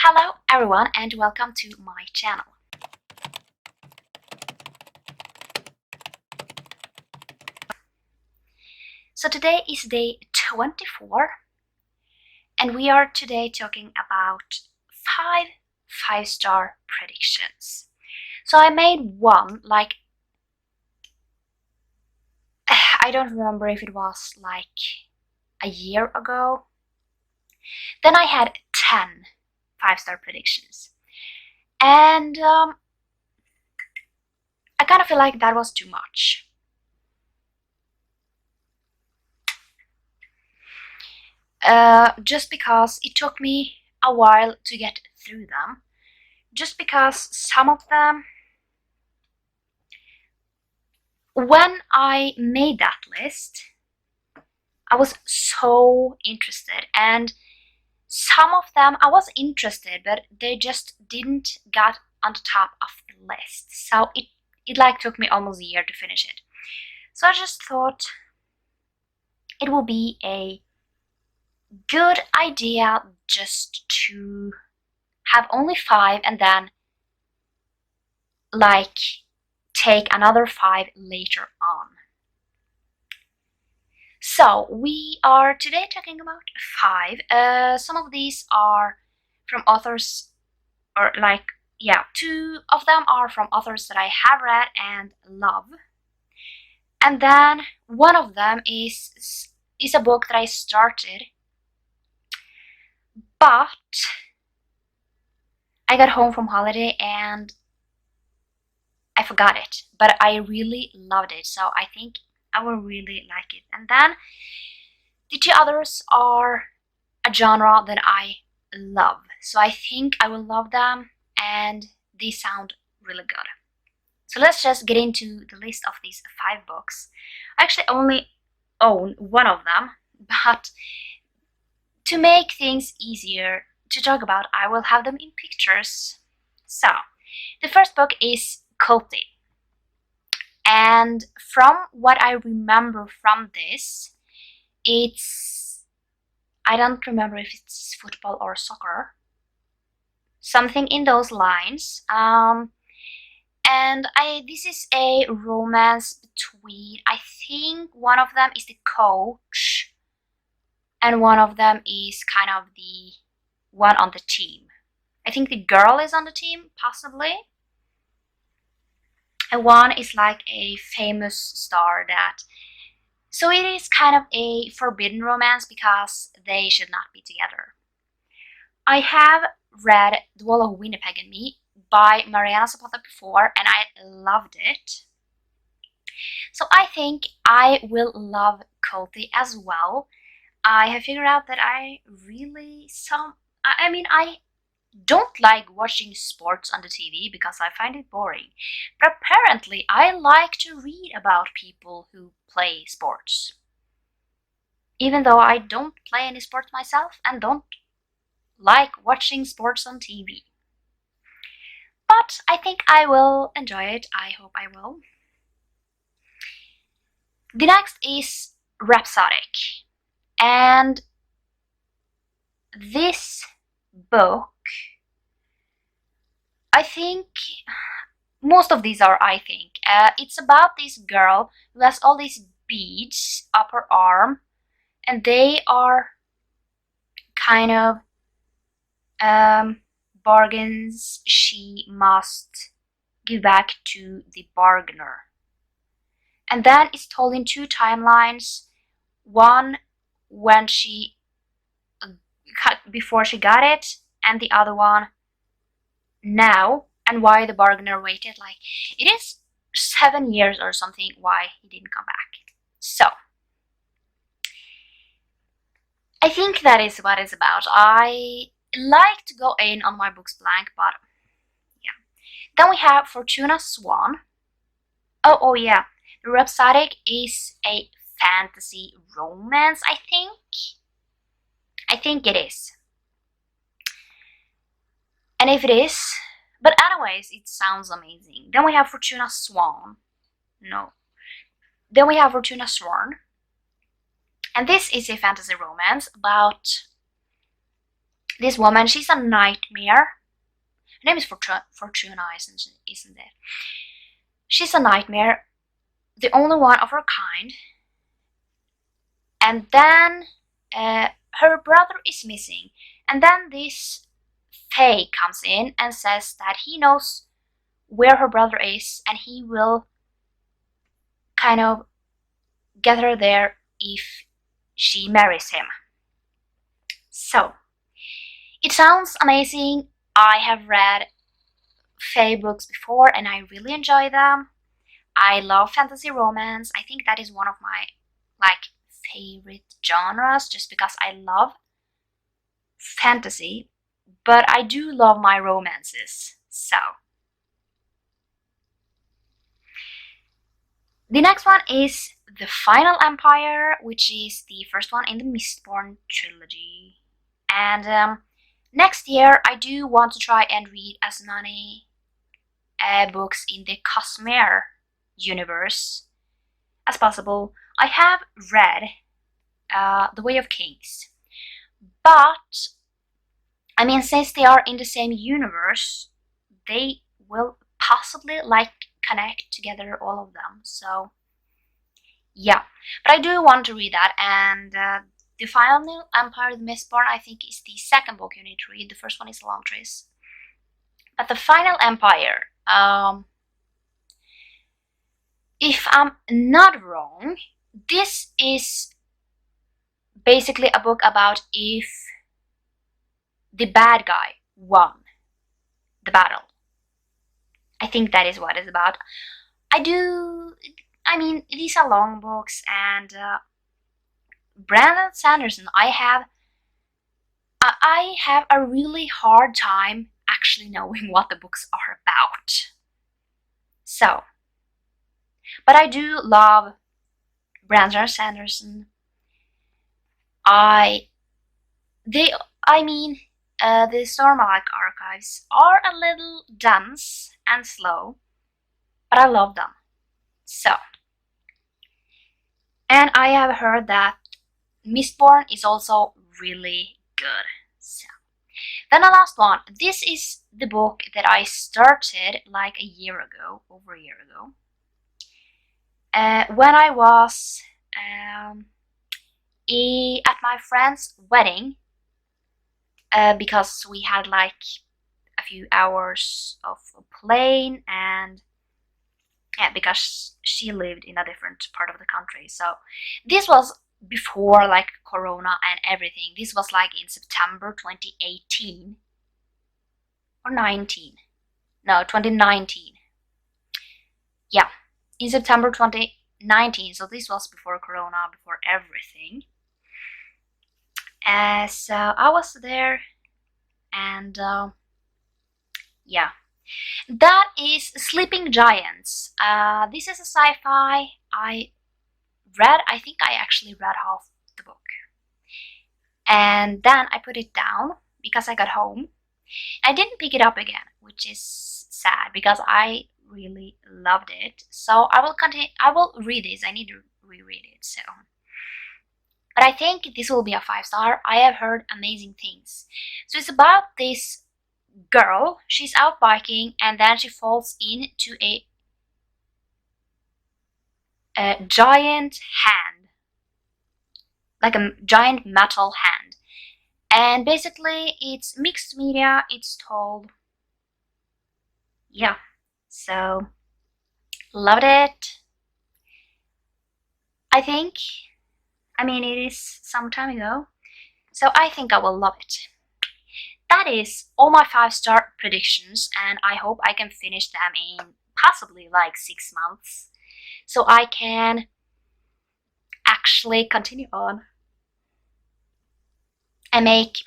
Hello everyone and welcome to my channel. So today is day 24 and we are today talking about 5-star predictions. So I made one I don't remember if it was like a year ago. Then I had 10 5-star predictions. And I kind of feel like that was too much. Just because it took me a while to get through them. Just because some of them, when I made that list, I was so interested, and some of them I was interested, but they just didn't get on the top of the list. So it like took me almost a year to finish it. So I just thought it will be a good idea just to have only 5 and then like take another 5 later on. So we are today talking about 5. Some of these are from authors, or 2 of them are from authors that I have read and love, and then one of them is a book that I started, but I got home from holiday and I forgot it, but I really loved it, so I think I will really like it. And then the 2 others are a genre that I love, so I think I will love them and they sound really good. So let's just get into the list of these 5 books. I actually only own one of them, but to make things easier to talk about, I will have them in pictures. So the first book is Culty, and from what I remember from this, I don't remember if it's football or soccer, something in those lines. And this is a romance between, I think one of them is the coach and one of them is kind of the one on the team. I think the girl is on the team, possibly. And one is like a famous star that... So it is kind of a forbidden romance because they should not be together. I have read The Wall of Winnipeg and Me by Mariana Zapata before and I loved it. So I think I will love Culty as well. I have figured out that I don't like watching sports on the TV because I find it boring. But apparently I like to read about people who play sports. Even though I don't play any sports myself and don't like watching sports on TV. But I think I will enjoy it. I hope I will. The next is Rhapsodic. And this book, I think most of these are, it's about this girl who has all these beads up her arm, and they are kind of bargains she must give back to the bargainer. And then it's told in 2 timelines, one when she before she got it, and the other one now, and why the bargainer waited. Like, it is 7 years or something why he didn't come back. So I think that is what it's about. I like to go in on my books blank, but yeah. Then we have Fortuna Swan. Oh yeah, The Rhapsodic is a fantasy romance, I think. I think it is. And if it is, but anyways, it sounds amazing. Then we have Fortuna Swan. No. Then we have Fortuna Sworn. And this is a fantasy romance about This woman, she's a nightmare. Her name is Fortuna, isn't it? She's a nightmare, the only one of her kind. And then her brother is missing. And then this Faye comes in and says that he knows where her brother is and he will kind of get her there if she marries him. So, it sounds amazing. I have read Faye books before and I really enjoy them. I love fantasy romance. I think that is one of my favorite genres just because I love fantasy, but I do love my romances. So, the next one is The Final Empire, which is the first one in the Mistborn trilogy. And next year I do want to try and read as many books in the Cosmere universe as possible. I have read The Way of Kings, but I mean, since they are in the same universe, they will possibly connect together, all of them. So yeah, but I do want to read that. And The Final Empire of the Mistborn, I think, is the second book you need to read. The first one is Elantris. But The Final Empire, if I'm not wrong, this is basically a book about if the bad guy won the battle. I think that is what it's about. I mean, these are long books, and Brandon Sanderson, I have a really hard time actually knowing what the books are about. So, but I do love Brandon Sanderson. The Stormlight Archives are a little dense and slow, but I love them. So, and I have heard that Mistborn is also really good. So, then the last one. This is the book that I started like a year ago, over a year ago, when I was at my friend's wedding, because we had like a few hours of a plane, and because she lived in a different part of the country. So this was before like Corona and everything. This was like in September 2018 or 19. No, 2019. Yeah, in September 2019. So this was before Corona, before everything. So I was there, and yeah, that is Sleeping Giants. This is a sci-fi. I think I actually read half the book, and then I put it down because I got home. I didn't pick it up again, which is sad because I really loved it. So I will read this. I need to reread it. So, but I think this will be a 5-star. I have heard amazing things. So it's about this girl. She's out biking, and then she falls into a giant hand, like a giant metal hand. And basically it's mixed media, it's told. Yeah, so loved it. I mean, it is some time ago, so I think I will love it. That is all my 5-star predictions, and I hope I can finish them in possibly like 6 months, so I can actually continue on and make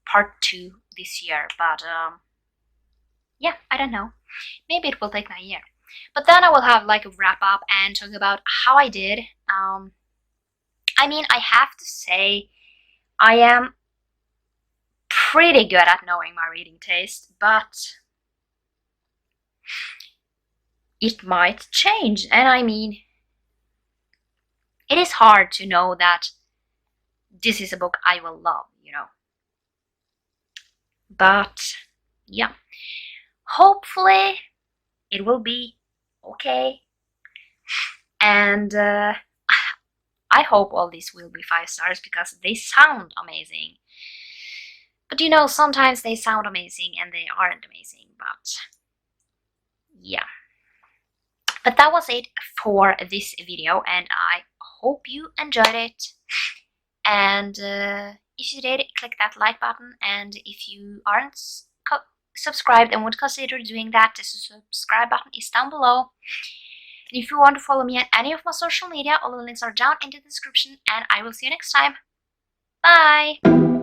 part 2 this year. But yeah, I don't know, maybe it will take a year, but then I will have like a wrap up and talk about how I did. I mean, I have to say I am pretty good at knowing my reading taste, but it might change. And I mean, it is hard to know that this is a book I will love, you know. But yeah, hopefully it will be okay. And I hope all these will be 5 stars because they sound amazing. But you know, sometimes they sound amazing and they aren't amazing, but yeah. But that was it for this video, and I hope you enjoyed it. And if you did, click that like button, and if you aren't subscribed and would consider doing that, the subscribe button is down below. And if you want to follow me on any of my social media, all the links are down in the description, and I will see you next time. Bye!